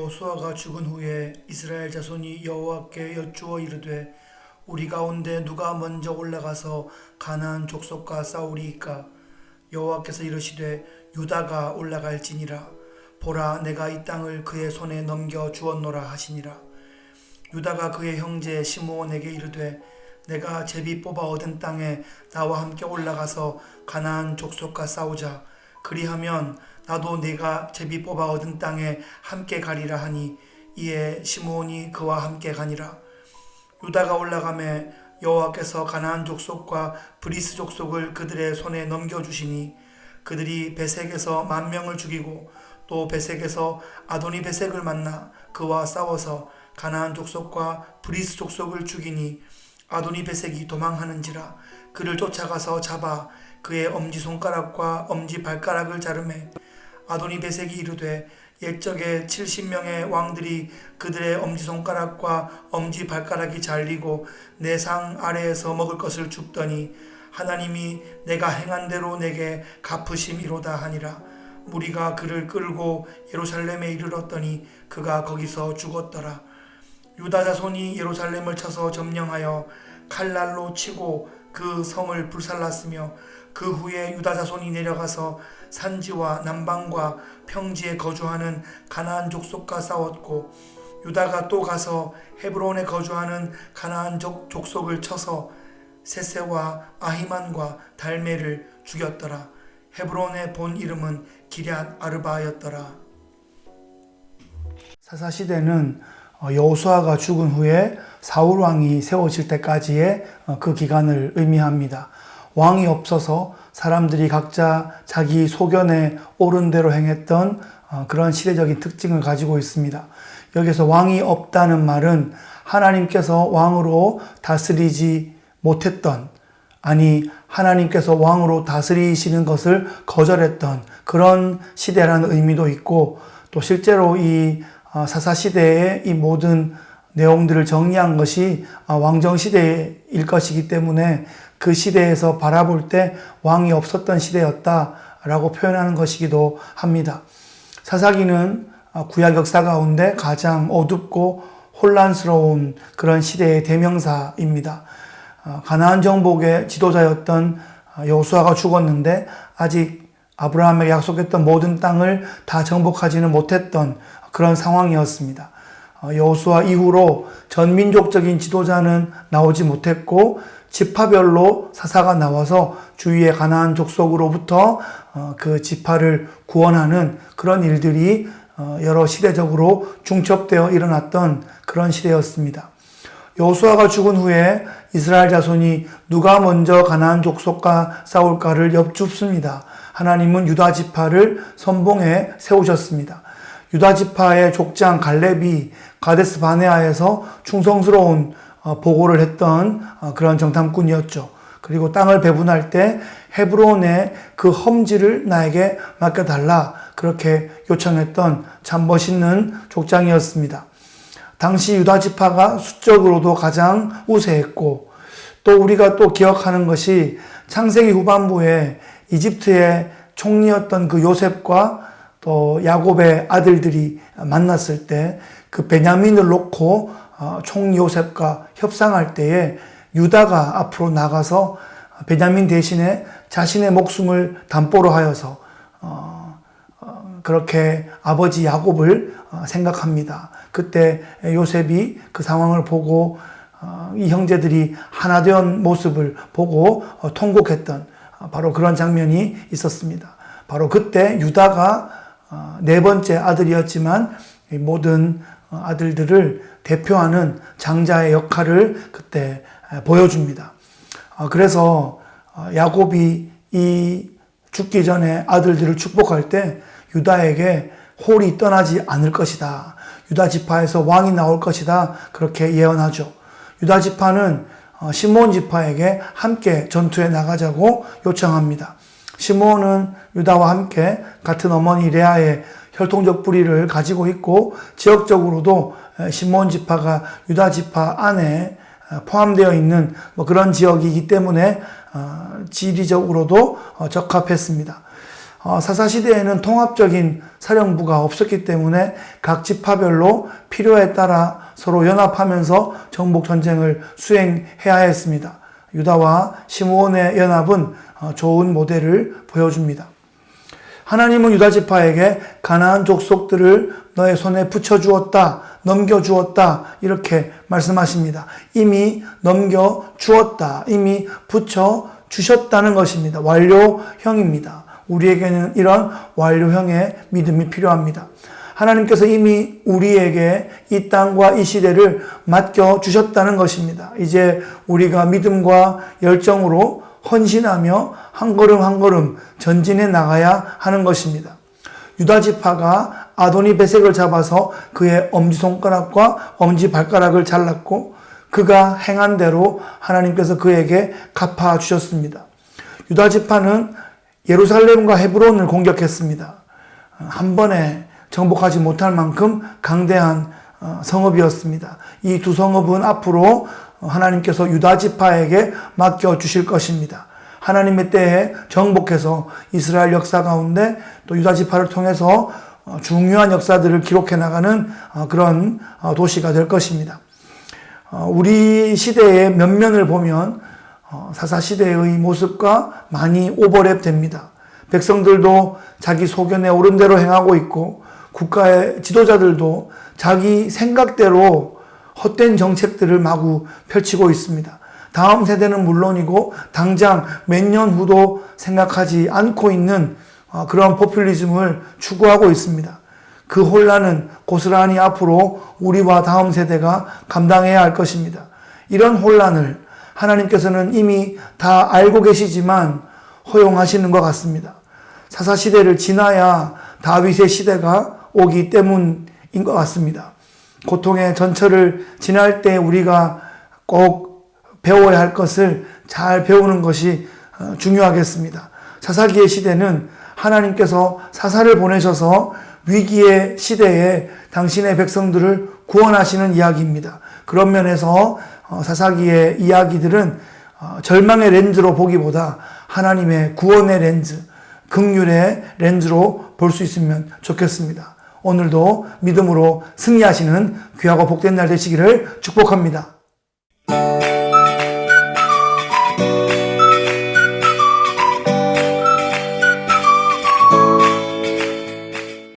여호수아가 죽은 후에 이스라엘 자손이 여호와께 여쭈어 이르되 우리 가운데 누가 먼저 올라가서 가나안 족속과 싸우리이까. 여호와께서 이르시되 유다가 올라갈지니라. 보라, 내가 이 땅을 그의 손에 넘겨 주었노라 하시니라. 유다가 그의 형제 시므온에게 이르되 내가 제비 뽑아 얻은 땅에 나와 함께 올라가서 가나안 족속과 싸우자. 그리하면 나도 내가 제비 뽑아 얻은 땅에 함께 가리라 하니, 이에 시므온이 그와 함께 가니라. 유다가 올라가매 여호와께서 가나안 족속과 브리스 족속을 그들의 손에 넘겨주시니, 그들이 베색에서 10,000명을 죽이고 또 베색에서 아도니 베색을 만나 그와 싸워서 가나안 족속과 브리스 족속을 죽이니, 아도니 베색이 도망하는지라. 그를 쫓아가서 잡아 그의 엄지손가락과 엄지발가락을 자르매 아도니 베색이 이르되 옛적에 70명의 왕들이 그들의 엄지손가락과 엄지발가락이 잘리고 내 상 아래에서 먹을 것을 줍더니 하나님이 내가 행한 대로 내게 갚으심이로다 하니라. 무리가 그를 끌고 예루살렘에 이르렀더니 그가 거기서 죽었더라. 유다 자손이 예루살렘을 쳐서 점령하여 칼날로 치고 그 성을 불살랐으며, 그 후에 유다 자손이 내려가서 산지와 남방과 평지에 거주하는 가나안 족속과 싸웠고, 유다가 또 가서 헤브론에 거주하는 가나안 족속을 쳐서 세세와 아히만과 달메를 죽였더라. 헤브론의 본 이름은 기럇 아르바였더라. 사사시대는 여호수아가 죽은 후에 사울 왕이 세워질 때까지의 그 기간을 의미합니다. 왕이 없어서 사람들이 각자 자기 소견에 옳은 대로 행했던 그런 시대적인 특징을 가지고 있습니다. 여기서 왕이 없다는 말은 하나님께서 왕으로 다스리지 못했던, 아니 하나님께서 왕으로 다스리시는 것을 거절했던 그런 시대라는 의미도 있고, 또 실제로 이 사사시대의 이 모든 내용들을 정리한 것이 왕정시대일 것이기 때문에 그 시대에서 바라볼 때 왕이 없었던 시대였다라고 표현하는 것이기도 합니다. 사사기는 구약 역사 가운데 가장 어둡고 혼란스러운 그런 시대의 대명사입니다. 가나안 정복의 지도자였던 여호수아가 죽었는데 아직 아브라함에게 약속했던 모든 땅을 다 정복하지는 못했던 그런 상황이었습니다. 여호수아 이후로 전민족적인 지도자는 나오지 못했고, 지파별로 사사가 나와서 주위의 가나안 족속으로부터 그 지파를 구원하는 그런 일들이 여러 시대적으로 중첩되어 일어났던 그런 시대였습니다. 여호수아가 죽은 후에 이스라엘 자손이 누가 먼저 가나안 족속과 싸울까를 엽줍습니다. 하나님은 유다 지파를 선봉에 세우셨습니다. 유다 지파의 족장 갈렙이 가데스 바네아에서 충성스러운 보고를 했던 그런 정탐꾼이었죠. 그리고 땅을 배분할 때 헤브론의 그 험지를 나에게 맡겨달라, 그렇게 요청했던 참 멋있는 족장이었습니다. 당시 유다 지파가 수적으로도 가장 우세했고, 또 우리가 또 기억하는 것이 창세기 후반부에 이집트의 총리였던 그 요셉과 또 야곱의 아들들이 만났을 때 그 베냐민을 놓고 총리 요셉과 협상할 때에 유다가 앞으로 나가서 베냐민 대신에 자신의 목숨을 담보로 하여서 그렇게 아버지 야곱을 생각합니다. 그때 요셉이 그 상황을 보고 이 형제들이 하나 된 모습을 보고 통곡했던 바로 그런 장면이 있었습니다. 바로 그때 유다가 네 번째 아들이었지만 모든 아들들을 대표하는 장자의 역할을 그때 보여줍니다. 그래서 야곱이 이 죽기 전에 아들들을 축복할 때 유다에게 홀이 떠나지 않을 것이다, 유다 지파에서 왕이 나올 것이다, 그렇게 예언하죠. 유다 지파는 시므온 지파에게 함께 전투에 나가자고 요청합니다. 시므온은 유다와 함께 같은 어머니 레아의 혈통적 뿌리를 가지고 있고, 지역적으로도 시므온 지파가 유다 지파 안에 포함되어 있는 그런 지역이기 때문에 지리적으로도 적합했습니다. 사사시대에는 통합적인 사령부가 없었기 때문에 각 지파별로 필요에 따라 서로 연합하면서 정복전쟁을 수행해야 했습니다. 유다와 시므온의 연합은 좋은 모델을 보여줍니다. 하나님은 유다 지파에게 가나안 족속들을 너의 손에 붙여주었다, 넘겨주었다 이렇게 말씀하십니다. 이미 넘겨주었다, 이미 붙여주셨다는 것입니다. 완료형입니다. 우리에게는 이런 완료형의 믿음이 필요합니다. 하나님께서 이미 우리에게 이 땅과 이 시대를 맡겨주셨다는 것입니다. 이제 우리가 믿음과 열정으로 헌신하며 한 걸음 한 걸음 전진해 나가야 하는 것입니다. 유다 지파가 아도니 베색을 잡아서 그의 엄지손가락과 엄지발가락을 잘랐고 그가 행한 대로 하나님께서 그에게 갚아주셨습니다. 유다 지파는 예루살렘과 헤브론을 공격했습니다. 한 번에 정복하지 못할 만큼 강대한 성읍이었습니다. 이 두 성읍은 앞으로 하나님께서 유다 지파에게 맡겨주실 것입니다. 하나님의 때에 정복해서 이스라엘 역사 가운데 또 유다 지파를 통해서 중요한 역사들을 기록해 나가는 그런 도시가 될 것입니다. 우리 시대의 면면을 보면 사사시대의 모습과 많이 오버랩됩니다. 백성들도 자기 소견에 옳은 대로 행하고 있고 국가의 지도자들도 자기 생각대로 헛된 정책들을 마구 펼치고 있습니다. 다음 세대는 물론이고 당장 몇 년 후도 생각하지 않고 있는 그런 포퓰리즘을 추구하고 있습니다. 그 혼란은 고스란히 앞으로 우리와 다음 세대가 감당해야 할 것입니다. 이런 혼란을 하나님께서는 이미 다 알고 계시지만 허용하시는 것 같습니다. 사사시대를 지나야 다윗의 시대가 오기 때문인 것 같습니다. 고통의 전철을 지날 때 우리가 꼭 배워야 할 것을 잘 배우는 것이 중요하겠습니다. 사사기의 시대는 하나님께서 사사를 보내셔서 위기의 시대에 당신의 백성들을 구원하시는 이야기입니다. 그런 면에서 사사기의 이야기들은 절망의 렌즈로 보기보다 하나님의 구원의 렌즈, 긍휼의 렌즈로 볼 수 있으면 좋겠습니다. 오늘도 믿음으로 승리하시는 귀하고 복된 날 되시기를 축복합니다.